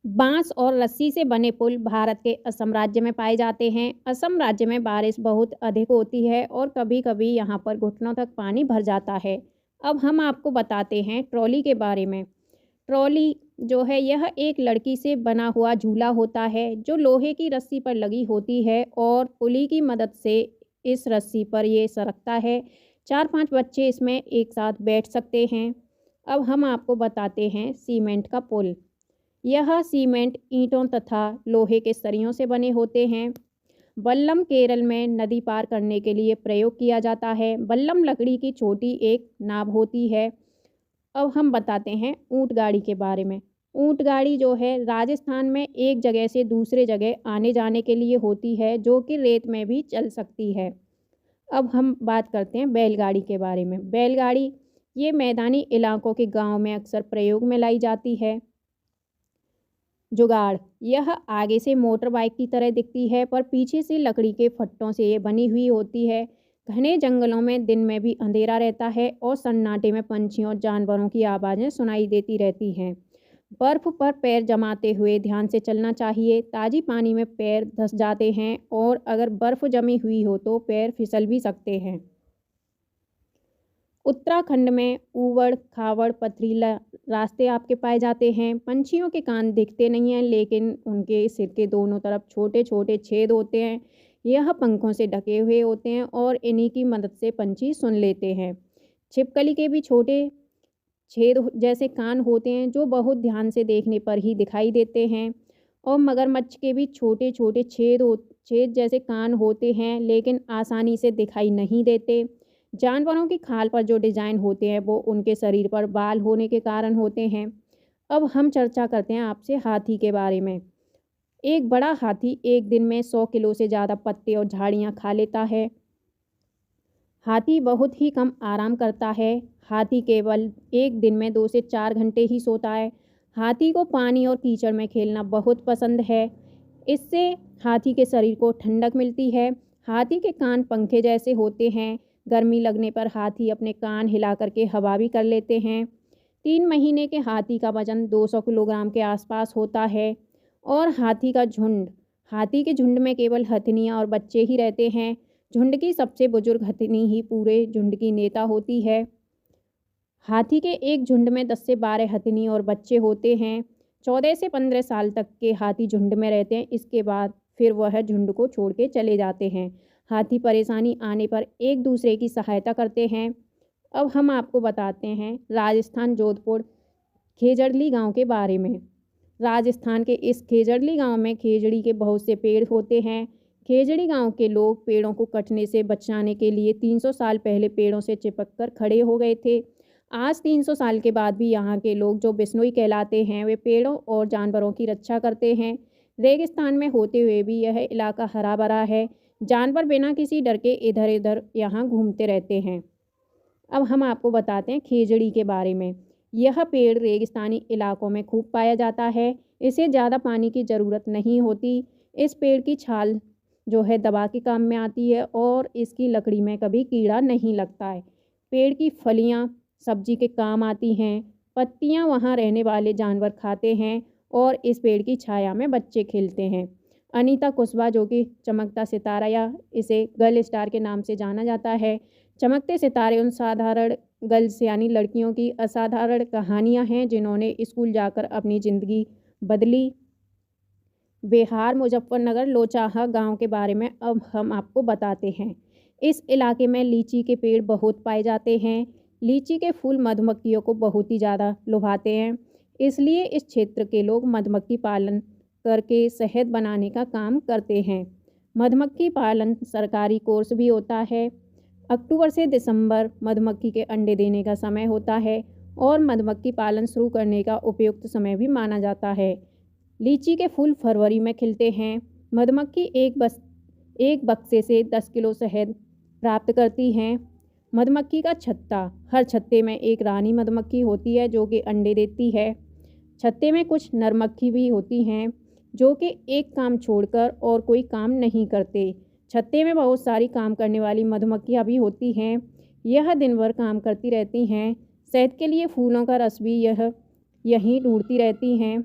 बांस और रस्सी से बने पुल भारत के असम राज्य में पाए जाते हैं। असम राज्य में बारिश बहुत अधिक होती है और कभी-कभी यहाँ पर घुटनों तक पानी भर जाता है। अब हम आपको बताते हैं ट्रॉली के बारे में। ट्रॉली जो है यह एक लड़की से बना हुआ झूला होता है जो लोहे की रस्सी पर लगी होती है और पुली की मदद से इस रस्सी पर ये सरकता है। 4-5 बच्चे इसमें एक साथ बैठ सकते हैं। अब हम आपको बताते हैं सीमेंट का पुल। यह सीमेंट ईंटों तथा लोहे के सरियों से बने होते हैं। बल्लम केरल में नदी पार करने के लिए प्रयोग किया जाता है। बल्लम लकड़ी की छोटी एक नाव होती है। अब हम बताते हैं ऊंट गाड़ी के बारे में। ऊंट गाड़ी जो है राजस्थान में एक जगह से दूसरे जगह आने जाने के लिए होती है जो कि रेत में भी चल सकती है। अब हम बात करते हैं बैलगाड़ी के बारे में। बैलगाड़ी ये मैदानी इलाकों के गांव में अक्सर प्रयोग में लाई जाती है। जुगाड़ यह आगे से मोटर बाइक की तरह दिखती है पर पीछे से लकड़ी के फट्टों से ये बनी हुई होती है। घने जंगलों में दिन में भी अंधेरा रहता है और सन्नाटे में पंछियों और जानवरों की आवाज़ें सुनाई देती रहती हैं। बर्फ पर पैर जमाते हुए ध्यान से चलना चाहिए। ताज़ी पानी में पैर धंस जाते हैं और अगर बर्फ जमी हुई हो तो पैर फिसल भी सकते हैं। उत्तराखंड में ऊबड़ खाबड़ पथरीला रास्ते आपके पाए जाते हैं। पंछियों के कान दिखते नहीं हैं लेकिन उनके सिर के दोनों तरफ छोटे छोटे छेद होते हैं। यह पंखों से ढके हुए होते हैं और इन्हीं की मदद से पंछी सुन लेते हैं। छिपकली के भी छोटे छेद जैसे कान होते हैं जो बहुत ध्यान से देखने पर ही दिखाई देते हैं। और मगरमच्छ के भी छोटे छोटे छेद जैसे कान होते हैं लेकिन आसानी से दिखाई नहीं देते। जानवरों की खाल पर जो डिज़ाइन होते हैं वो उनके शरीर पर बाल होने के कारण होते हैं। अब हम चर्चा करते हैं आपसे हाथी के बारे में। एक बड़ा हाथी एक दिन में 100 किलो से ज़्यादा पत्ते और झाड़ियाँ खा लेता है। हाथी बहुत ही कम आराम करता है। हाथी केवल एक दिन में 2 से 4 घंटे ही सोता है। हाथी को पानी और कीचड़ में खेलना बहुत पसंद है। इससे हाथी के शरीर को ठंडक मिलती है। हाथी के कान पंखे जैसे होते हैं। गर्मी लगने पर हाथी अपने कान हिला करके हवा भी कर लेते हैं। 3 महीने के हाथी का वजन 200 किलोग्राम के आसपास होता है। और हाथी के झुंड में केवल हथिनियाँ और बच्चे ही रहते हैं। झुंड की सबसे बुजुर्ग हथिनी ही पूरे झुंड की नेता होती है। हाथी के एक झुंड में 10 से 12 हथिनी और बच्चे होते हैं। 14 से 15 साल तक के हाथी झुंड में रहते हैं। इसके बाद फिर वह झुंड को छोड़ के चले जाते हैं। हाथी परेशानी आने पर एक दूसरे की सहायता करते हैं। अब हम आपको बताते हैं राजस्थान जोधपुर खेजड़ली गांव के बारे में। राजस्थान के इस खेजड़ली गांव में खेजड़ी के बहुत से पेड़ होते हैं। खेजड़ी गांव के लोग पेड़ों को कटने से बचाने के लिए 300 साल पहले पेड़ों से चिपक कर खड़े हो गए थे। आज 300 साल के बाद भी यहाँ के लोग जो बिश्नोई कहलाते हैं वे पेड़ों और जानवरों की रक्षा करते हैं। रेगिस्तान में होते हुए भी यह इलाका हरा भरा है। जानवर बिना किसी डर के इधर उधर यहाँ घूमते रहते हैं। अब हम आपको बताते हैं खेजड़ी के बारे में। यह पेड़ रेगिस्तानी इलाकों में खूब पाया जाता है। इसे ज़्यादा पानी की ज़रूरत नहीं होती। इस पेड़ की छाल जो है दवा के काम में आती है और इसकी लकड़ी में कभी कीड़ा नहीं लगता है। पेड़ की फलियाँ सब्जी के काम आती हैं। पत्तियाँ वहाँ रहने वाले जानवर खाते हैं और इस पेड़ की छाया में बच्चे खेलते हैं। अनीता कुशवाहा जो कि चमकता सितारा या इसे गर्ल स्टार के नाम से जाना जाता है। चमकते सितारे उन साधारण गर्ल्स यानी लड़कियों की असाधारण कहानियाँ हैं जिन्होंने स्कूल जाकर अपनी ज़िंदगी बदली। बिहार मुजफ्फरनगर लोचाहा गांव के बारे में अब हम आपको बताते हैं। इस इलाके में लीची के पेड़ बहुत पाए जाते हैं। लीची के फूल मधुमक्खियों को बहुत ही ज़्यादा लुभाते हैं। इसलिए इस क्षेत्र के लोग मधुमक्खी पालन करके शहद बनाने का काम करते हैं। मधुमक्खी पालन सरकारी कोर्स भी होता है। अक्टूबर से दिसंबर मधुमक्खी के अंडे देने का समय होता है और मधुमक्खी पालन शुरू करने का उपयुक्त समय भी माना जाता है। लीची के फूल फरवरी में खिलते हैं। मधुमक्खी एक बक्से से 10 किलो शहद प्राप्त करती हैं। मधुमक्खी का छत्ता हर छत्ते में एक रानी मधुमक्खी होती है जो कि अंडे देती है। छत्ते में कुछ नर मक्खी भी होती हैं जो कि एक काम छोड़कर और कोई काम नहीं करते। छत्ते में बहुत सारी काम करने वाली मधुमक्खियाँ भी होती हैं। यह दिन भर काम करती रहती हैं। शहद के लिए फूलों का रस भी यहीं ढूंढती रहती हैं।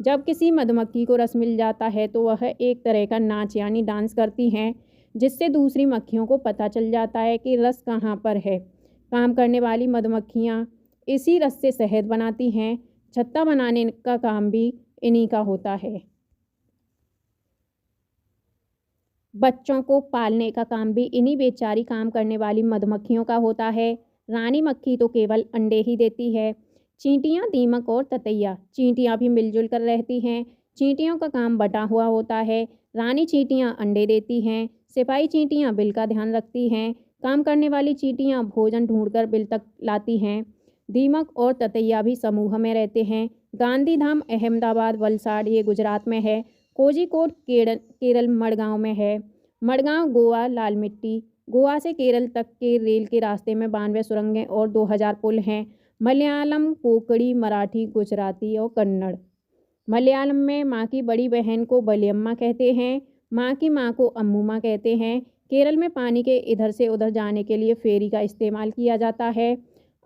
जब किसी मधुमक्खी को रस मिल जाता है तो वह एक तरह का नाच यानी डांस करती हैं, जिससे दूसरी मक्खियों को पता चल जाता है कि रस कहाँ पर है। काम करने वाली मधुमक्खियाँ इसी रस से शहद बनाती हैं। छत्ता बनाने का काम भी इन्हीं का होता है। बच्चों को पालने का काम भी इन्हीं बेचारी काम करने वाली मधुमक्खियों का होता है। रानी मक्खी तो केवल अंडे ही देती है। चींटियां, दीमक और ततैया, चींटियां भी मिलजुल कर रहती हैं। चींटियों का काम बटा हुआ होता है। रानी चींटियां अंडे देती हैं। सिपाही चींटियां बिल का ध्यान रखती हैं। काम करने वाली चींटियां भोजन ढूंढकर बिल तक लाती हैं। दीमक और ततैया भी समूह में रहते हैं। गांधीधाम अहमदाबाद वलसाड़ ये गुजरात में है। कोझिकोड केरल मडगांव में है। मडगांव गोवा लाल मिट्टी, गोवा से केरल तक के रेल के रास्ते में 92 सुरंगें और 2000 पुल हैं। मलयालम, कोंकणी, मराठी, गुजराती और कन्नड़। मलयालम में माँ की बड़ी बहन को बलियम्मा कहते हैं। माँ की माँ को अम्मूमा कहते हैं। केरल में पानी के इधर से उधर जाने के लिए फेरी का इस्तेमाल किया जाता है।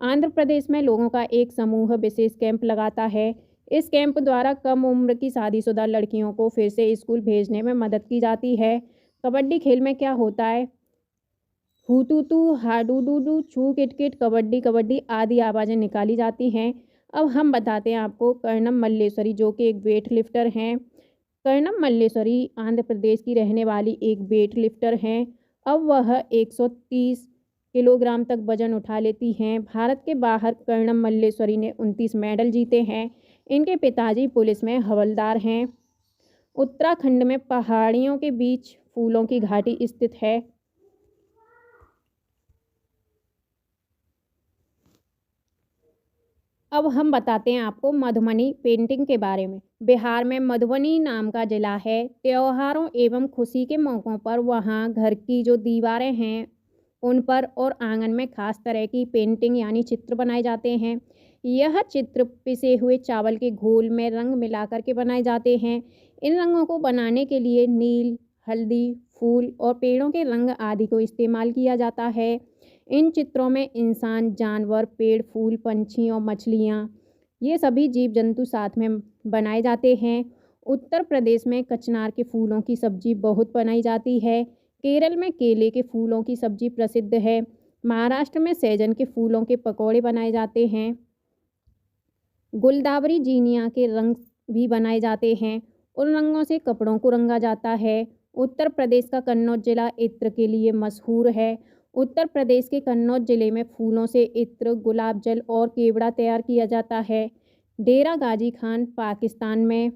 आंध्र प्रदेश में लोगों का एक समूह विशेष कैंप लगाता है। इस कैंप द्वारा कम उम्र की शादीशुदा लड़कियों को फिर से स्कूल भेजने में मदद की जाती है। कबड्डी खेल में क्या होता है? हूतूतू, हाडूडूडू, छू किटकिट, कबड्डी कबड्डी आदि आवाज़ें निकाली जाती हैं। अब हम बताते हैं आपको कर्णम मल्लेश्वरी, जो कि एक वेट लिफ्टर हैं। कर्णम मल्लेश्वरी आंध्र प्रदेश की रहने वाली एक वेट लिफ्टर हैं। अब वह 130 किलोग्राम तक वजन उठा लेती हैं। भारत के बाहर कर्णम मल्लेश्वरी ने 29 मेडल जीते हैं। इनके पिताजी पुलिस में हवलदार हैं। उत्तराखंड में पहाड़ियों के बीच फूलों की घाटी स्थित है। अब हम बताते हैं आपको मधुबनी पेंटिंग के बारे में। बिहार में मधुबनी नाम का जिला है। त्योहारों एवं खुशी के मौक़ों पर वहाँ घर की जो दीवारें हैं उन पर और आंगन में खास तरह की पेंटिंग यानी चित्र बनाए जाते हैं। यह चित्र पिसे हुए चावल के घोल में रंग मिलाकर के बनाए जाते हैं। इन रंगों को बनाने के लिए नील, हल्दी, फूल और पेड़ों के रंग आदि को इस्तेमाल किया जाता है। इन चित्रों में इंसान, जानवर, पेड़, फूल, पंछी और मछलियाँ, ये सभी जीव जंतु साथ में बनाए जाते हैं। उत्तर प्रदेश में कचनार के फूलों की सब्जी बहुत बनाई जाती है। केरल में केले के फूलों की सब्जी प्रसिद्ध है। महाराष्ट्र में सहजन के फूलों के पकौड़े बनाए जाते हैं। गुलदावरी जीनिया के रंग भी बनाए जाते हैं। उन रंगों से कपड़ों को रंगा जाता है। उत्तर प्रदेश का कन्नौज जिला इत्र के लिए मशहूर है। उत्तर प्रदेश के कन्नौज जिले में फूलों से इत्र, गुलाब जल और केवड़ा तैयार किया जाता है। डेरा गाजी खान पाकिस्तान में।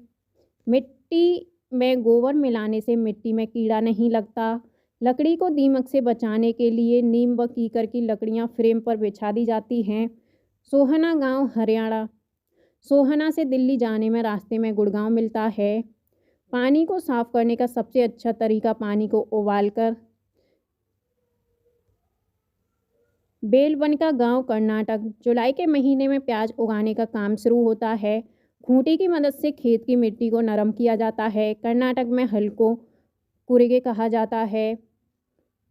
मिट्टी में गोबर मिलाने से मिट्टी में कीड़ा नहीं लगता। लकड़ी को दीमक से बचाने के लिए नीम व कीकर की लकड़ियां फ्रेम पर बिछा दी जाती हैं। सोहना गांव हरियाणा। सोहना से दिल्ली जाने में रास्ते में गुड़गांव मिलता है। पानी को साफ करने का सबसे अच्छा तरीका पानी को उबालकर। बेलवन का गांव कर्नाटक। जुलाई के महीने में प्याज उगाने का काम शुरू होता है। खूंटी की मदद से खेत की मिट्टी को नरम किया जाता है। कर्नाटक में हल को कुरिगे कहा जाता है।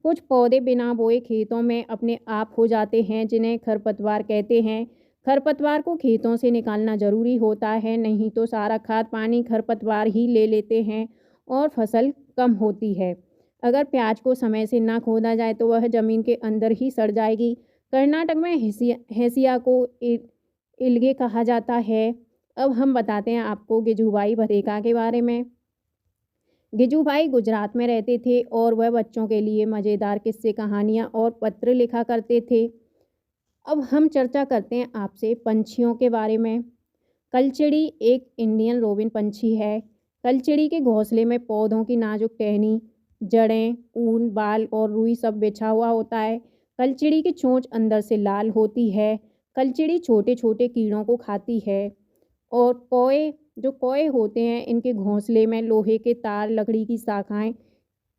कुछ पौधे बिना बोए खेतों में अपने आप हो जाते हैं, जिन्हें खरपतवार कहते हैं। खरपतवार को खेतों से निकालना ज़रूरी होता है, नहीं तो सारा खाद पानी खरपतवार ही ले लेते हैं और फसल कम होती है। अगर प्याज को समय से ना खोदा जाए तो वह ज़मीन के अंदर ही सड़ जाएगी। कर्नाटक में हेसिया को इल्गे कहा जाता है। अब हम बताते हैं आपको गिजुभाई भदेका के बारे में। गिजुभाई गुजरात में रहते थे और वह बच्चों के लिए मज़ेदार किस्से, कहानियाँ और पत्र लिखा करते थे। अब हम चर्चा करते हैं आपसे पंछियों के बारे में। कलचिड़ी एक इंडियन रोबिन पंछी है। कलचिड़ी के घोंसले में पौधों की नाजुक टहनी, जड़ें, ऊन, बाल और रुई सब बिछा हुआ होता है। कलचिड़ी की चोंच अंदर से लाल होती है। कलचिड़ी छोटे छोटे कीड़ों को खाती है। और कोए होते हैं, इनके घोंसले में लोहे के तार, लकड़ी की शाखाएं,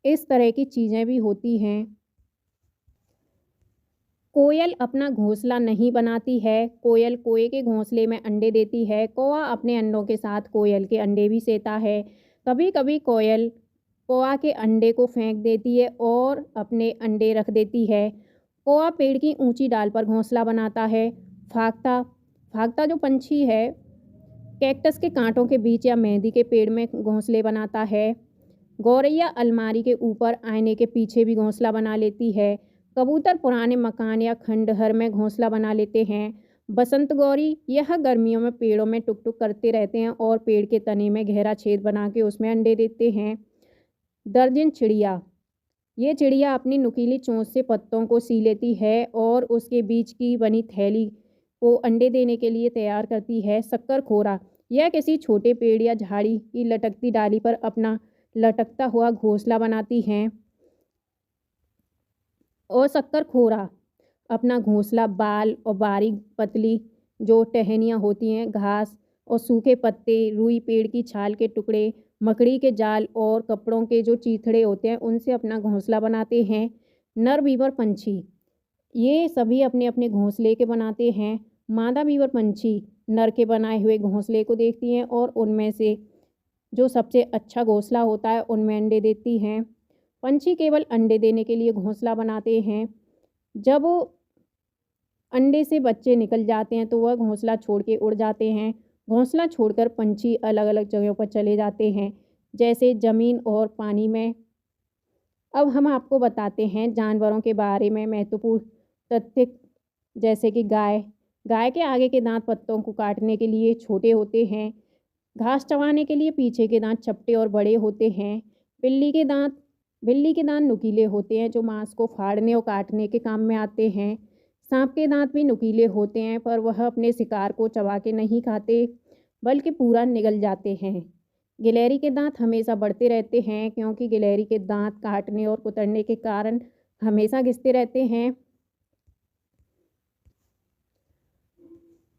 इस तरह की चीज़ें भी होती हैं। कोयल अपना घोंसला नहीं बनाती है। कोयल कोए के घोंसले में अंडे देती है। कौवा अपने अंडों के साथ कोयल के अंडे भी सेता है। कभी कभी कोयल कौवा के अंडे को फेंक देती है और अपने अंडे रख देती है। कौवा पेड़ की ऊंची डाल पर घोंसला बनाता है। फाख्ता फाख्ता जो पंछी है कैक्टस के कांटों के बीच या मेहंदी के पेड़ में घोंसले बनाता है। गौरैया अलमारी के ऊपर आईने के पीछे भी घोंसला बना लेती है। कबूतर पुराने मकान या खंडहर में घोंसला बना लेते हैं। बसंत गौरी यह गर्मियों में पेड़ों में टुक टुक करते रहते हैं और पेड़ के तने में गहरा छेद बना के उसमें अंडे देते हैं। दर्जन चिड़िया, ये चिड़िया अपनी नुकीली चोंच से पत्तों को सी लेती है और उसके बीच की बनी थैली को अंडे देने के लिए तैयार करती है। शक्करखोरा, यह किसी छोटे पेड़ या झाड़ी की लटकती डाली पर अपना लटकता हुआ घोंसला बनाती हैं और शक्करखोरा अपना घोंसला बाल और बारीक पतली जो टहनियाँ होती हैं, घास और सूखे पत्ते, रुई पेड़ की छाल के टुकड़े, मकड़ी के जाल और कपड़ों के जो चीथड़े होते हैं उनसे अपना घोंसला बनाते हैं। नर बीवर पंछी, ये सभी अपने अपने घोंसले के बनाते हैं। मादा बीवर पंछी नर के बनाए हुए घोंसले को देखती हैं और उनमें से जो सबसे अच्छा घोंसला होता है उनमें अंडे देती हैं। पंछी केवल अंडे देने के लिए घोंसला बनाते हैं। जब अंडे से बच्चे निकल जाते हैं तो वह घोंसला छोड़ के उड़ जाते हैं। घोंसला छोड़कर पंछी अलग अलग जगहों पर चले जाते हैं, जैसे ज़मीन और पानी में। अब हम आपको बताते हैं जानवरों के बारे में महत्वपूर्ण तथ्य, जैसे कि गाय। गाय के आगे के दांत पत्तों को काटने के लिए छोटे होते हैं। घास चबाने के लिए पीछे के दांत चपटे और बड़े होते हैं। बिल्ली के दांत नुकीले होते हैं जो मांस को फाड़ने और काटने के काम में आते हैं। सांप के दांत भी नुकीले होते हैं पर वह अपने शिकार को चबा के नहीं खाते बल्कि पूरा निगल जाते हैं। गिलहरी के दांत हमेशा बढ़ते रहते हैं क्योंकि गिलहरी के दांत काटने और कुतरने के कारण हमेशा घिसते रहते हैं।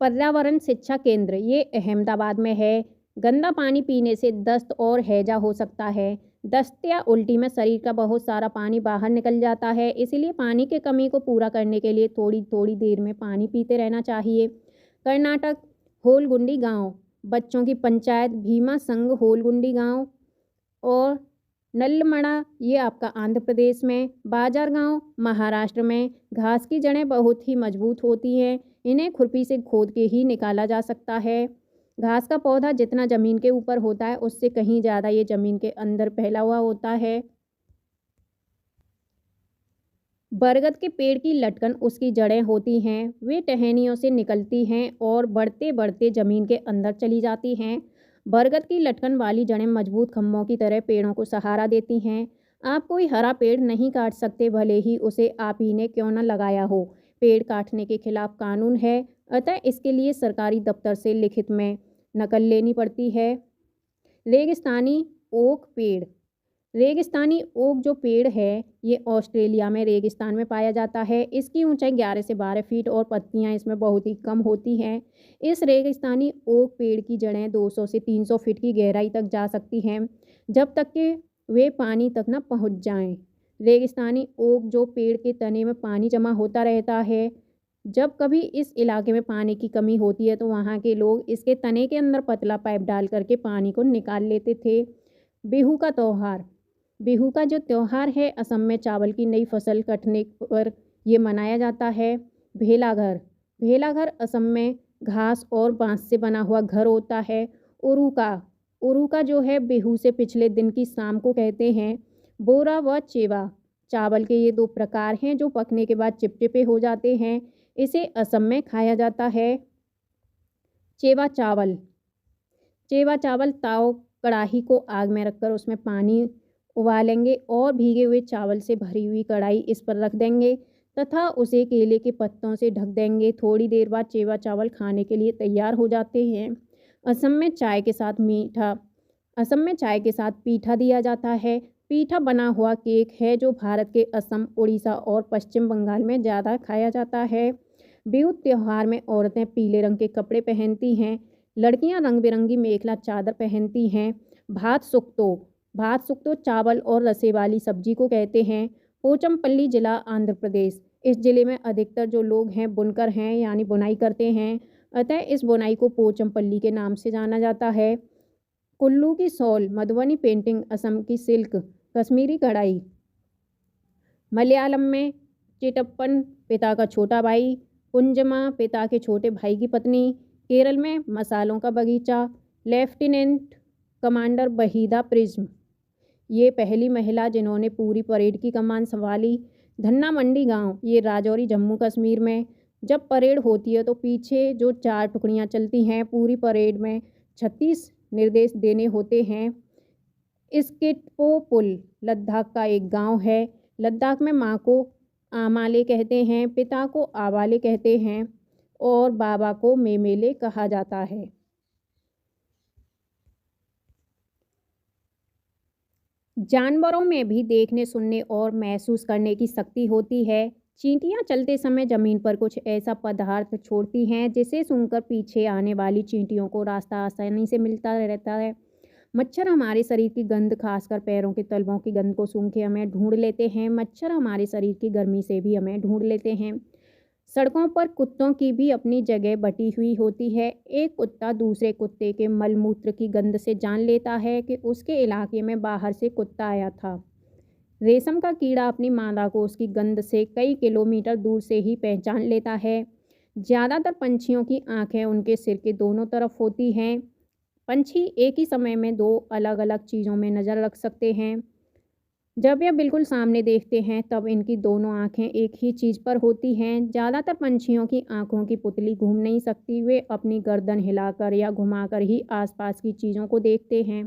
पर्यावरण शिक्षा केंद्र, ये अहमदाबाद में है। गंदा पानी पीने से दस्त और हैजा हो सकता है। दस्त या उल्टी में शरीर का बहुत सारा पानी बाहर निकल जाता है, इसलिए पानी की कमी को पूरा करने के लिए थोड़ी थोड़ी देर में पानी पीते रहना चाहिए। कर्नाटक, होलगुंडी गांव, बच्चों की पंचायत भीमा संघ होलगुंडी गांव। और नल्लमड़ा, ये आपका आंध्र प्रदेश में। बाजार गांव महाराष्ट्र में। घास की जड़ें बहुत ही मजबूत होती हैं, इन्हें खुरपी से खोद के ही निकाला जा सकता है। घास का पौधा जितना ज़मीन के ऊपर होता है उससे कहीं ज़्यादा ये ज़मीन के अंदर फैला हुआ होता है। बरगद के पेड़ की लटकन उसकी जड़ें होती हैं, वे टहनियों से निकलती हैं और बढ़ते बढ़ते ज़मीन के अंदर चली जाती हैं। बरगद की लटकन वाली जड़ें मजबूत खम्भों की तरह पेड़ों को सहारा देती हैं। आप कोई हरा पेड़ नहीं काट सकते, भले ही उसे आप ही ने क्यों न लगाया हो। पेड़ काटने के खिलाफ कानून है, अतः इसके लिए सरकारी दफ्तर से लिखित में नकल लेनी पड़ती है। रेगिस्तानी ओक पेड़, रेगिस्तानी ओक जो पेड़ है ये ऑस्ट्रेलिया में रेगिस्तान में पाया जाता है। इसकी ऊंचाई 11 से 12 फीट और पत्तियां इसमें बहुत ही कम होती हैं। इस रेगिस्तानी ओक पेड़ की जड़ें 200 से 300 फीट की गहराई तक जा सकती हैं, जब तक कि वे पानी तक न पहुंच जाएं। रेगिस्तानी ओक जो पेड़ के तने में पानी जमा होता रहता है। जब कभी इस इलाके में पानी की कमी होती है तो वहाँ के लोग इसके तने के अंदर पतला पाइप डाल करके पानी को निकाल लेते थे। बिहू का त्यौहार, बिहू का जो त्यौहार है असम में चावल की नई फसल कटने पर यह मनाया जाता है। भेलाघर, भेलाघर असम में घास और बांस से बना हुआ घर होता है। उरुका, उरुका जो है बिहू से पिछले दिन की शाम को कहते हैं। बोरा व चेवा, चावल के ये दो प्रकार हैं जो पकने के बाद चिपचिपे हो जाते हैं, इसे असम में खाया जाता है। चेवा चावल, चेवा चावल ताव कढ़ाई को आग में रखकर उसमें पानी उबालेंगे और भीगे हुए चावल से भरी हुई कढ़ाई इस पर रख देंगे तथा उसे केले के पत्तों से ढक देंगे। थोड़ी देर बाद चेवा चावल खाने के लिए तैयार हो जाते हैं। असम में चाय के साथ मीठा, असम में चाय के साथ पीठा दिया जाता है। पीठा बना हुआ केक है जो भारत के असम, उड़ीसा और पश्चिम बंगाल में ज़्यादा खाया जाता है। बिहू त्यौहार में औरतें पीले रंग के कपड़े पहनती हैं, लड़कियां रंग बिरंगी मेखला चादर पहनती हैं। भात सुक्तो, भात सुक्तो चावल और रसे वाली सब्जी को कहते हैं। पोचमपल्ली जिला आंध्र प्रदेश, इस जिले में अधिकतर जो लोग हैं बुनकर हैं, यानी बुनाई करते हैं, अतः इस बुनाई को पोचमपल्ली के नाम से जाना जाता है। कुल्लू की शॉल, मधुबनी पेंटिंग, असम की सिल्क, कश्मीरी कढ़ाई। मलयालम में चिटप्पन पिता का छोटा भाई, कुंजमा पिता के छोटे भाई की पत्नी, केरल में मसालों का बगीचा, लेफ्टिनेंट कमांडर वहीदा प्रिज्म, ये पहली महिला जिन्होंने पूरी परेड की कमान संभाली। धन्ना मंडी गांव, ये राजौरी जम्मू कश्मीर में। जब परेड होती है तो पीछे जो 4 टुकड़ियां चलती हैं, पूरी परेड में 36 निर्देश देने होते हैं। स्किटपो पुल लद्दाख का एक गांव है। लद्दाख में माँ को आमाले कहते हैं, पिता को आवाले कहते हैं और बाबा को मेमेले कहा जाता है। जानवरों में भी देखने, सुनने और महसूस करने की शक्ति होती है। चींटियां चलते समय जमीन पर कुछ ऐसा पदार्थ छोड़ती हैं जिसे सूंघकर पीछे आने वाली चींटियों को रास्ता आसानी से मिलता रहता है। मच्छर हमारे शरीर की गंध, खासकर पैरों के तलवों की गंध को सूंघ के हमें ढूंढ लेते हैं। मच्छर हमारे शरीर की गर्मी से भी हमें ढूंढ लेते हैं। सड़कों पर कुत्तों की भी अपनी जगह बटी हुई होती है। एक कुत्ता दूसरे कुत्ते के मलमूत्र की गंध से जान लेता है कि उसके इलाके में बाहर से कुत्ता आया था। रेशम का कीड़ा अपनी मादा को उसकी गंध से कई किलोमीटर दूर से ही पहचान लेता है। ज़्यादातर पंछियों की आंखें उनके सिर के दोनों तरफ होती हैं। पंछी एक ही समय में 2 अलग अलग चीज़ों में नज़र रख सकते हैं। जब यह बिल्कुल सामने देखते हैं तब इनकी दोनों आंखें एक ही चीज़ पर होती हैं। ज़्यादातर पंछियों की आंखों की पुतली घूम नहीं सकती, वे अपनी गर्दन हिलाकर या घुमाकर ही आसपास की चीज़ों को देखते हैं।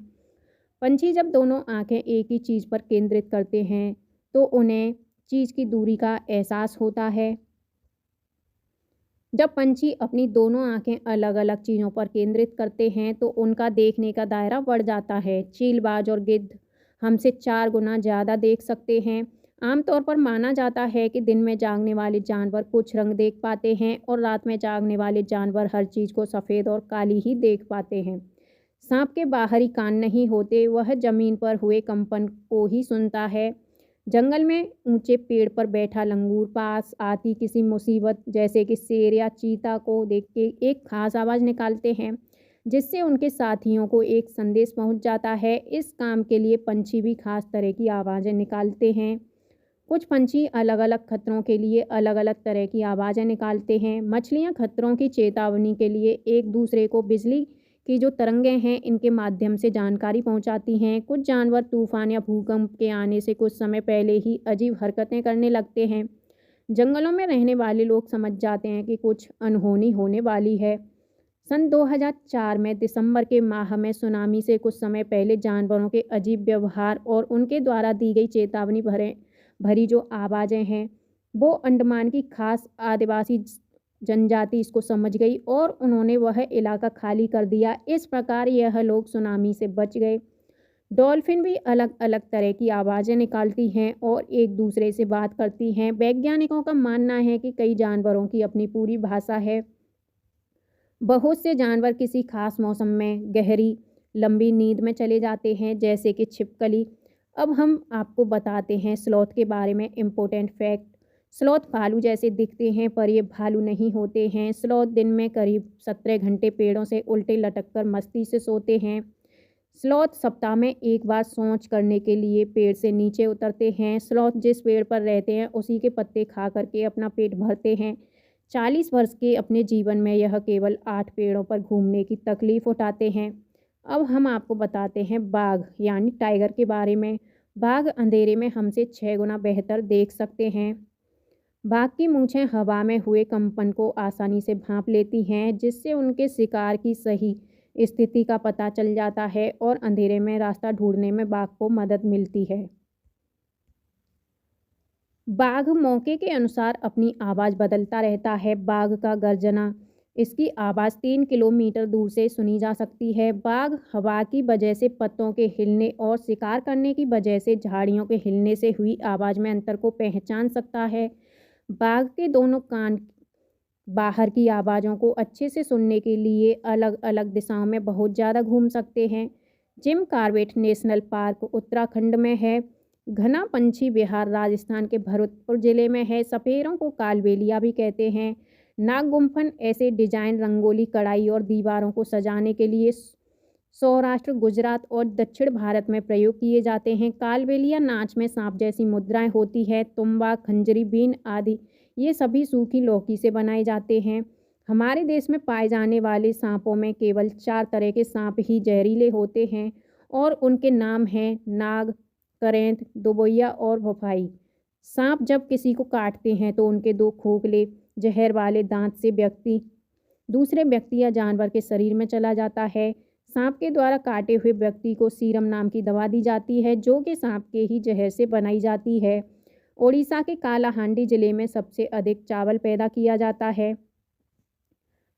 पंछी जब दोनों आंखें एक ही चीज़ पर केंद्रित करते हैं तो उन्हें चीज़ की दूरी का एहसास होता है। जब पंछी अपनी दोनों आंखें अलग अलग चीज़ों पर केंद्रित करते हैं तो उनका देखने का दायरा बढ़ जाता है। चीलबाज और गिद्ध हमसे 4 गुना ज़्यादा देख सकते हैं। आमतौर पर माना जाता है कि दिन में जागने वाले जानवर कुछ रंग देख पाते हैं और रात में जागने वाले जानवर हर चीज़ को सफ़ेद और काली ही देख पाते हैं। सांप के बाहरी कान नहीं होते, वह जमीन पर हुए कंपन को ही सुनता है। जंगल में ऊंचे पेड़ पर बैठा लंगूर पास आती किसी मुसीबत जैसे कि शेर या चीता को देख के एक खास आवाज़ निकालते हैं जिससे उनके साथियों को एक संदेश पहुंच जाता है। इस काम के लिए पंछी भी खास तरह की आवाज़ें निकालते हैं। कुछ पंछी अलग अलग खतरों के लिए अलग अलग तरह की आवाज़ें निकालते हैं। मछलियां खतरों की चेतावनी के लिए एक दूसरे को बिजली की जो तरंगें हैं इनके माध्यम से जानकारी पहुंचाती हैं। कुछ जानवर तूफान या भूकंप के आने से कुछ समय पहले ही अजीब हरकतें करने लगते हैं। जंगलों में रहने वाले लोग समझ जाते हैं कि कुछ अनहोनी होने वाली है। सन 2004 में दिसंबर के माह में सुनामी से कुछ समय पहले जानवरों के अजीब व्यवहार और उनके द्वारा दी गई चेतावनी भरी जो आवाज़ें हैं वो अंडमान की खास आदिवासी जनजाति इसको समझ गई और उन्होंने वह इलाका खाली कर दिया। इस प्रकार यह लोग सुनामी से बच गए। डॉल्फिन भी अलग अलग तरह की आवाज़ें निकालती हैं और एक दूसरे से बात करती हैं। वैज्ञानिकों का मानना है कि कई जानवरों की अपनी पूरी भाषा है। बहुत से जानवर किसी खास मौसम में गहरी लंबी नींद में चले जाते हैं जैसे कि छिपकली। अब हम आपको बताते हैं स्लॉथ के बारे में इम्पोर्टेंट फैक्ट। स्लॉथ भालू जैसे दिखते हैं पर ये भालू नहीं होते हैं। स्लॉथ दिन में करीब 17 घंटे पेड़ों से उल्टे लटक कर मस्ती से सोते हैं। स्लॉथ सप्ताह में एक बार सोच करने के लिए पेड़ से नीचे उतरते हैं। स्लॉथ जिस पेड़ पर रहते हैं उसी के पत्ते खा करके अपना पेट भरते हैं। 40 वर्ष के अपने जीवन में यह केवल 8 पेड़ों पर घूमने की तकलीफ उठाते हैं। अब हम आपको बताते हैं बाघ यानी टाइगर के बारे में। बाघ अंधेरे में हमसे 6 गुना बेहतर देख सकते हैं। बाघ की मूंछें हवा में हुए कंपन को आसानी से भांप लेती हैं जिससे उनके शिकार की सही स्थिति का पता चल जाता है और अंधेरे में रास्ता ढूंढने में बाघ को मदद मिलती है। बाघ मौके के अनुसार अपनी आवाज़ बदलता रहता है। बाघ का गर्जना, इसकी आवाज़ 3 किलोमीटर दूर से सुनी जा सकती है। बाघ हवा की वजह से पत्तों के हिलने और शिकार करने की वजह से झाड़ियों के हिलने से हुई आवाज़ में अंतर को पहचान सकता है। बाघ के दोनों कान बाहर की आवाज़ों को अच्छे से सुनने के लिए अलग अलग दिशाओं में बहुत ज़्यादा घूम सकते हैं। Jim Corbett national park Uttarakhand में है। घना पंछी विहार राजस्थान के भरतपुर जिले में है। सपेरों को कालबेलिया भी कहते हैं। नागगुम्फन ऐसे डिजाइन रंगोली, कढ़ाई और दीवारों को सजाने के लिए सौराष्ट्र, गुजरात और दक्षिण भारत में प्रयोग किए जाते हैं। कालबेलिया नाच में सांप जैसी मुद्राएं होती है। तुम्बा, खंजरी, बीन आदि ये सभी सूखी लौकी से बनाए जाते हैं। हमारे देश में पाए जाने वाले सांपों में केवल 4 तरह के सांप ही जहरीले होते हैं और उनके नाम हैं नाग, करेंत, दोबैया और भोफाई। सांप जब किसी को काटते हैं तो उनके 2 खोखले जहर वाले दांत से व्यक्ति दूसरे व्यक्ति या जानवर के शरीर में चला जाता है। सांप के द्वारा काटे हुए व्यक्ति को सीरम नाम की दवा दी जाती है जो कि सांप के ही जहर से बनाई जाती है। ओडिशा के कालाहांडी जिले में सबसे अधिक चावल पैदा किया जाता है।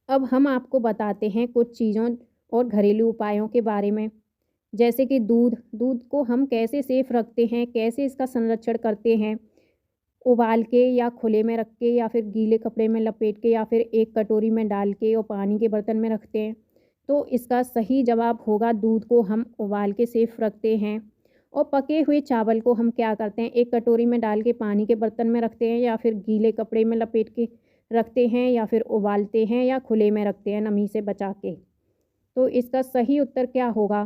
अब हम आपको बताते हैं कुछ चीज़ों और घरेलू उपायों के बारे में, जैसे कि दूध को हम कैसे सेफ रखते हैं, कैसे इसका संरक्षण करते हैं। उबाल के या खुले में रख के या फिर गीले कपड़े में लपेट के या फिर एक कटोरी में डाल के और पानी के बर्तन में रखते हैं। तो इसका सही जवाब होगा दूध को हम उबाल के सेफ रखते हैं। और पके हुए चावल को हम क्या करते हैं, एक कटोरी में डाल के पानी के बर्तन में रखते हैं या फिर गीले कपड़े में लपेट के रखते हैं या फिर उबालते हैं या खुले में रखते हैं नमी से बचा के। तो इसका सही उत्तर क्या होगा,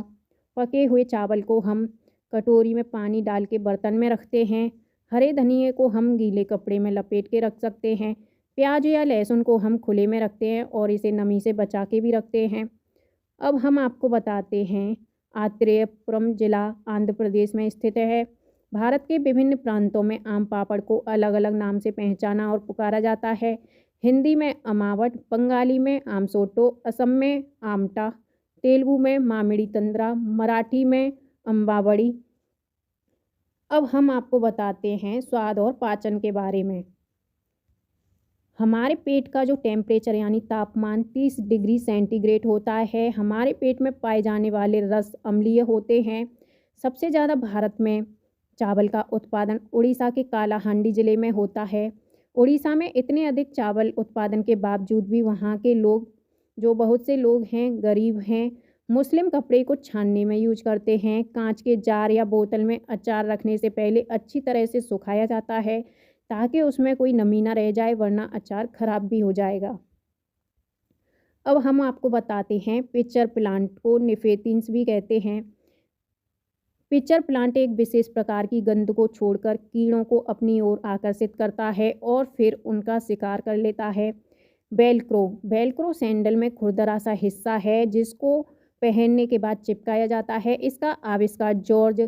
पके हुए चावल को हम कटोरी में पानी डाल के बर्तन में रखते हैं। हरे धनिए को हम गीले कपड़े में लपेट के रख सकते हैं। प्याज या लहसुन को हम खुले में रखते हैं और इसे नमी से बचा के भी रखते हैं। अब हम आपको बताते हैं आत्रेयपुरम जिला आंध्र प्रदेश में स्थित है। भारत के विभिन्न प्रांतों में आम पापड़ को अलग अलग नाम से पहचाना और पुकारा जाता है। हिंदी में अमावट, बंगाली में आमसोटो, असम में आमटा, तेलुगु में मामिड़ी तंद्रा, मराठी में अम्बावड़ी। अब हम आपको बताते हैं स्वाद और पाचन के बारे में। हमारे पेट का जो टेम्परेचर यानी तापमान 30 डिग्री सेंटीग्रेड होता है। हमारे पेट में पाए जाने वाले रस अम्लीय होते हैं। सबसे ज़्यादा भारत में चावल का उत्पादन उड़ीसा के कालाहांडी जिले में होता है। उड़ीसा में इतने अधिक चावल उत्पादन के बावजूद भी वहाँ के लोग, जो बहुत से लोग हैं, गरीब हैं, मुस्लिम कपड़े को छानने में यूज करते हैं। कांच के जार या बोतल में अचार रखने से पहले अच्छी तरह से सुखाया जाता है ताकि उसमें कोई नमी ना रह जाए, वरना अचार खराब भी हो जाएगा। अब हम आपको बताते हैं पिचर प्लांट को निफेथियंस भी कहते हैं। पिचर प्लांट एक विशेष प्रकार की गंध को छोड़कर कीड़ों को अपनी ओर आकर्षित करता है और फिर उनका शिकार कर लेता है। वेलक्रो सैंडल में खुरदरा सा हिस्सा है जिसको पहनने के बाद चिपकाया जाता है। इसका आविष्कार जॉर्ज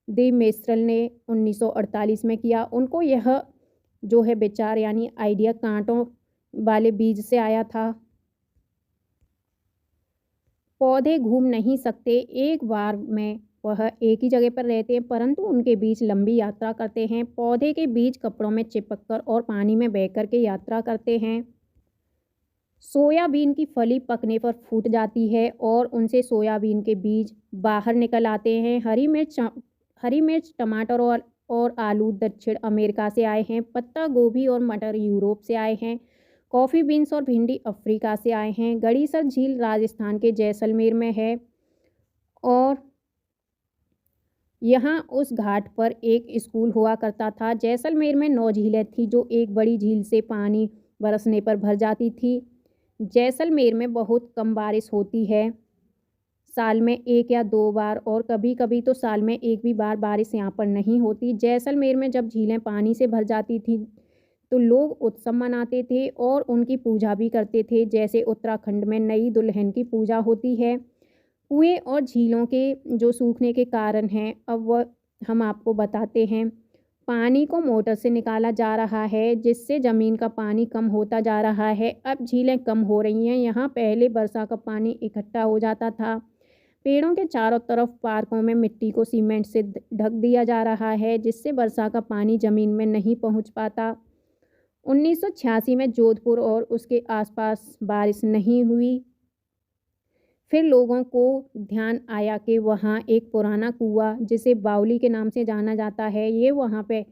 डी मेस्ट्रल ने 1948 में किया। उनको यह जो है विचार यानी आइडिया कांटों वाले बीज से आया था। पौधे घूम नहीं सकते, एक बार में वह एक ही जगह पर रहते हैं, परंतु उनके बीज लंबी यात्रा करते हैं। पौधे के बीज कपड़ों में चिपककर और पानी में बहकर के यात्रा करते हैं। सोयाबीन की फली पकने पर फूट जाती है और उनसे सोयाबीन के बीज बाहर निकल आते हैं। हरी मिर्च, टमाटर और आलू दक्षिण अमेरिका से आए हैं। पत्ता गोभी और मटर यूरोप से आए हैं। कॉफ़ी बीन्स और भिंडी अफ्रीका से आए हैं। गड़ीसर झील राजस्थान के जैसलमेर में है और यहाँ उस घाट पर एक स्कूल हुआ करता था। जैसलमेर में 9 झीलें थी जो एक बड़ी झील से पानी बरसने पर भर जाती थी। जैसलमेर में बहुत कम बारिश होती है, साल में 1 या 2 बार, और कभी कभी तो साल में 1 भी बार बारिश यहाँ पर नहीं होती। जैसलमेर में जब झीलें पानी से भर जाती थी तो लोग उत्सव मनाते थे और उनकी पूजा भी करते थे, जैसे उत्तराखंड में नई दुल्हन की पूजा होती है। कुएं और झीलों के जो सूखने के कारण हैं, अब वह हम आपको बताते हैं। पानी को मोटर से निकाला जा रहा है जिससे ज़मीन का पानी कम होता जा रहा है। अब झीलें कम हो रही हैं। यहाँ पहले वर्षा का पानी इकट्ठा हो जाता था। पेड़ों के चारों तरफ पार्कों में मिट्टी को सीमेंट से ढक दिया जा रहा है जिससे वर्षा का पानी ज़मीन में नहीं पहुँच पाता। 1986 में जोधपुर और उसके आसपास बारिश नहीं हुई। फिर लोगों को ध्यान आया कि वहाँ एक पुराना कुआं जिसे बावली के नाम से जाना जाता है, ये वहाँ पे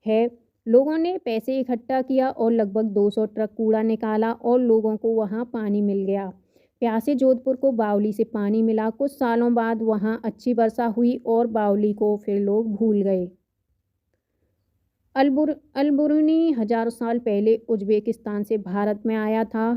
है। लोगों ने पैसे इकट्ठा किया और लगभग 200 ट्रक कूड़ा निकाला और लोगों को वहाँ पानी मिल गया। प्यासे जोधपुर को बावली से पानी मिला। कुछ सालों बाद वहाँ अच्छी वर्षा हुई और बावली को फिर लोग भूल गए। अलबरूनी हजारों साल पहले उज़्बेकिस्तान से भारत में आया था।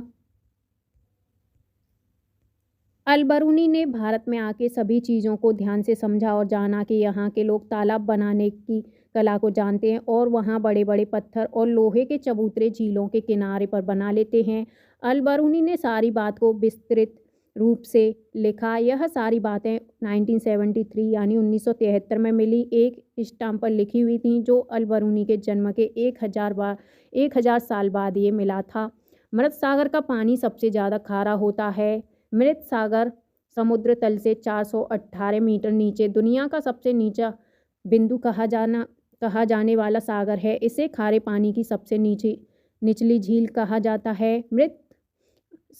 अलबरूनी ने भारत में आके सभी चीज़ों को ध्यान से समझा और जाना कि यहाँ के लोग तालाब बनाने की कला को जानते हैं और वहाँ बड़े बड़े पत्थर और लोहे के चबूतरे झीलों के किनारे पर बना लेते हैं। अल बरूनी ने सारी बात को विस्तृत रूप से लिखा। यह सारी बातें 1973 यानी 1973 में मिली एक स्टाम्प पर लिखी हुई थी, जो अल बरूनी के जन्म के 1000 साल बाद ये मिला था। मृत सागर का पानी सबसे ज़्यादा खारा होता है। मृत सागर समुद्र तल से 418 मीटर नीचे दुनिया का सबसे नीचा बिंदु कहा जाने वाला सागर है। इसे खारे पानी की सबसे निचली झील कहा जाता है। मृत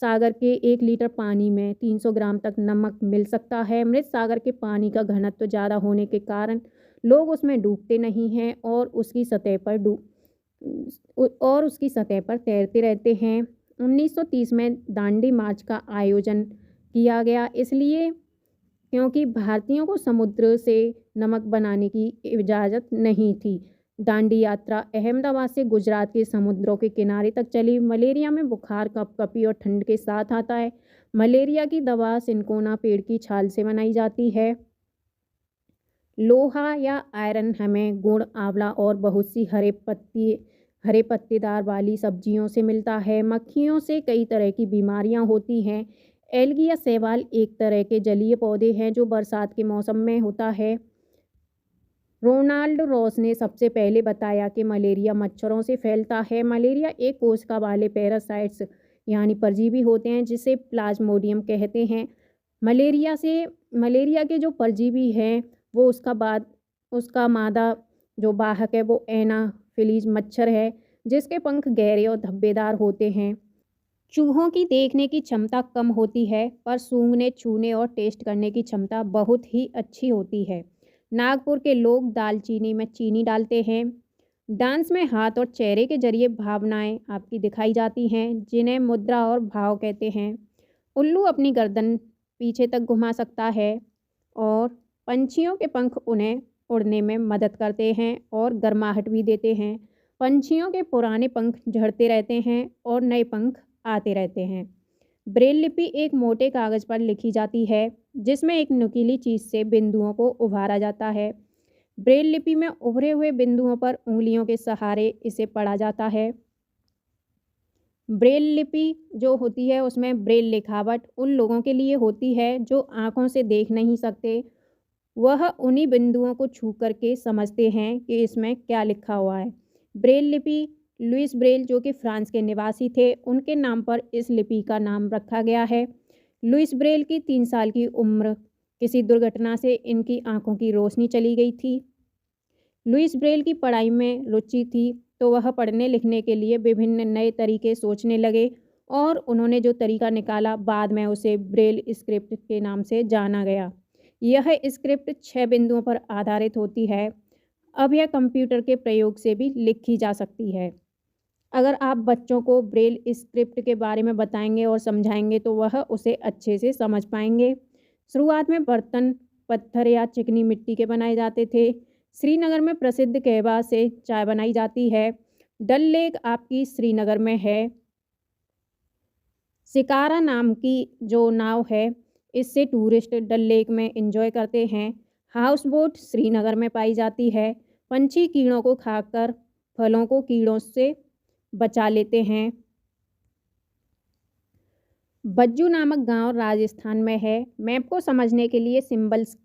सागर के 1 लीटर पानी में 300 ग्राम तक नमक मिल सकता है। मृत सागर के पानी का घनत्व ज़्यादा होने के कारण लोग उसमें डूबते नहीं हैं और उसकी सतह पर तैरते रहते हैं। 1930 में दांडी मार्च का आयोजन किया गया, इसलिए क्योंकि भारतीयों को समुद्र से नमक बनाने की इजाज़त नहीं थी। दांडी यात्रा अहमदाबाद से गुजरात के समुद्रों के किनारे तक चली। मलेरिया में बुखार कपकपी और ठंड के साथ आता है। मलेरिया की दवा सिनकोना पेड़ की छाल से बनाई जाती है। लोहा या आयरन हमें गुड़, आंवला और बहुत सी हरे पत्तेदार वाली सब्जियों से मिलता है। मक्खियों से कई तरह की बीमारियां होती हैं। एल्गी या शैवाल एक तरह के जलीय पौधे हैं जो बरसात के मौसम में होता है। रोनाल्ड रॉस ने सबसे पहले बताया कि मलेरिया मच्छरों से फैलता है। मलेरिया एक कोशिका वाले पैरासाइट्स यानी परजीवी होते हैं, जिसे प्लाज्मोडियम कहते हैं। मलेरिया के जो परजीवी हैं वो उसका मादा जो वाहक है वो एनाफिलीज मच्छर है, जिसके पंख गहरे और धब्बेदार होते हैं। चूहों की देखने की क्षमता कम होती है, पर सूंघने, छूने और टेस्ट करने की क्षमता बहुत ही अच्छी होती है। नागपुर के लोग दालचीनी में चीनी डालते हैं। डांस में हाथ और चेहरे के जरिए भावनाएं आपकी दिखाई जाती हैं, जिन्हें मुद्रा और भाव कहते हैं। उल्लू अपनी गर्दन पीछे तक घुमा सकता है और पंछियों के पंख उन्हें उड़ने में मदद करते हैं और गर्माहट भी देते हैं। पंछियों के पुराने पंख झड़ते रहते हैं और नए पंख आते रहते हैं। ब्रेल लिपि एक मोटे कागज़ पर लिखी जाती है, जिसमें एक नुकीली चीज़ से बिंदुओं को उभारा जाता है। ब्रेल लिपि में उभरे हुए बिंदुओं पर उंगलियों के सहारे इसे पढ़ा जाता है। ब्रेल लिपि जो होती है उसमें ब्रेल लिखावट उन लोगों के लिए होती है जो आँखों से देख नहीं सकते। वह उन्हीं बिंदुओं को छू करके समझते हैं कि इसमें क्या लिखा हुआ है। ब्रेल लिपि लुइस ब्रेल, जो कि फ्रांस के निवासी थे, उनके नाम पर इस लिपि का नाम रखा गया है। लुइस ब्रेल की 3 साल की उम्र किसी दुर्घटना से इनकी आंखों की रोशनी चली गई थी। लुइस ब्रेल की पढ़ाई में रुचि थी, तो वह पढ़ने लिखने के लिए विभिन्न नए तरीके सोचने लगे और उन्होंने जो तरीका निकाला बाद में उसे ब्रेल स्क्रिप्ट के नाम से जाना गया। यह स्क्रिप्ट 6 बिंदुओं पर आधारित होती है। अब यह कंप्यूटर के प्रयोग से भी लिखी जा सकती है। अगर आप बच्चों को ब्रेल स्क्रिप्ट के बारे में बताएंगे और समझाएंगे तो वह उसे अच्छे से समझ पाएंगे। शुरुआत में बर्तन पत्थर या चिकनी मिट्टी के बनाए जाते थे। श्रीनगर में प्रसिद्ध कहवा से चाय बनाई जाती है। डल लेक आपकी श्रीनगर में है। शिकारा नाम की जो नाव है, इससे टूरिस्ट डल लेक में एंजॉय करते हैं। हाउस बोट श्रीनगर में पाई जाती है। पंछी कीड़ों को खाकर फलों को कीड़ों से बचा लेते हैं। बज्जू नामक गांव राजस्थान में है। मैप को समझने के लिए सिंबल्स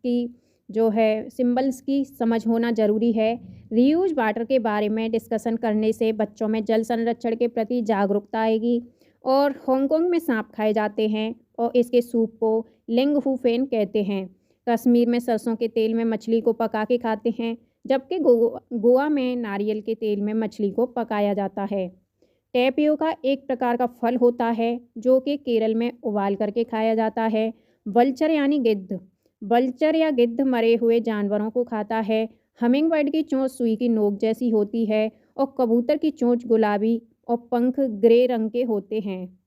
की समझ होना ज़रूरी है। रीयूज वाटर के बारे में डिस्कशन करने से बच्चों में जल संरक्षण के प्रति जागरूकता आएगी। और हांगकांग में सांप खाए जाते हैं और इसके सूप को लिंग हू फेन कहते हैं। कश्मीर में सरसों के तेल में मछली को पका के खाते हैं, जबकि गोवा में नारियल के तेल में मछली को पकाया जाता है। टैपियोका एक प्रकार का फल होता है जो कि केरल में उबाल करके खाया जाता है। वल्चर यानी गिद्ध। वल्चर या गिद्ध मरे हुए जानवरों को खाता है। हमिंगबर्ड की चोंच सुई की नोक जैसी होती है और कबूतर की चोंच गुलाबी और पंख ग्रे रंग के होते हैं।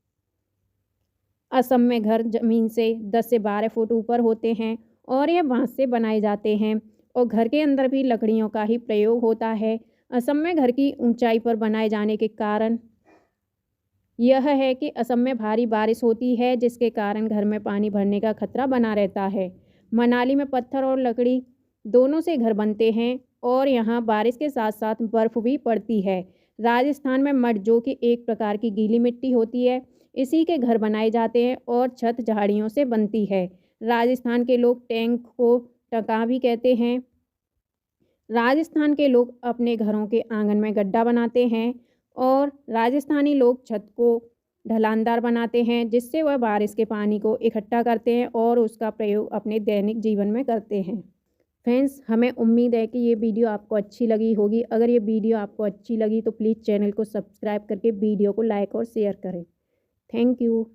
असम में घर जमीन से 10 से 12 फुट ऊपर होते हैं और यह बांस से बनाए जाते हैं और घर के अंदर भी लकड़ियों का ही प्रयोग होता है। असम में घर की ऊंचाई पर बनाए जाने के कारण यह है कि असम में भारी बारिश होती है, जिसके कारण घर में पानी भरने का खतरा बना रहता है। मनाली में पत्थर और लकड़ी दोनों से घर बनते हैं। और यहाँ बारिश के साथ साथ बर्फ़ भी पड़ती है। राजस्थान में मड जो कि एक प्रकार की गीली मिट्टी होती है, इसी के घर बनाए जाते हैं और छत झाड़ियों से बनती है। राजस्थान के लोग टैंक को टका भी कहते हैं। राजस्थान के लोग अपने घरों के आंगन में गड्ढा बनाते हैं और राजस्थानी लोग छत को ढलानदार बनाते हैं, जिससे वह बारिश के पानी को इकट्ठा करते हैं और उसका प्रयोग अपने दैनिक जीवन में करते हैं। फ्रेंड्स, हमें उम्मीद है कि ये वीडियो आपको अच्छी लगी होगी। अगर ये वीडियो आपको अच्छी लगी तो प्लीज़ चैनल को सब्सक्राइब करके वीडियो को लाइक और शेयर करें। Thank you.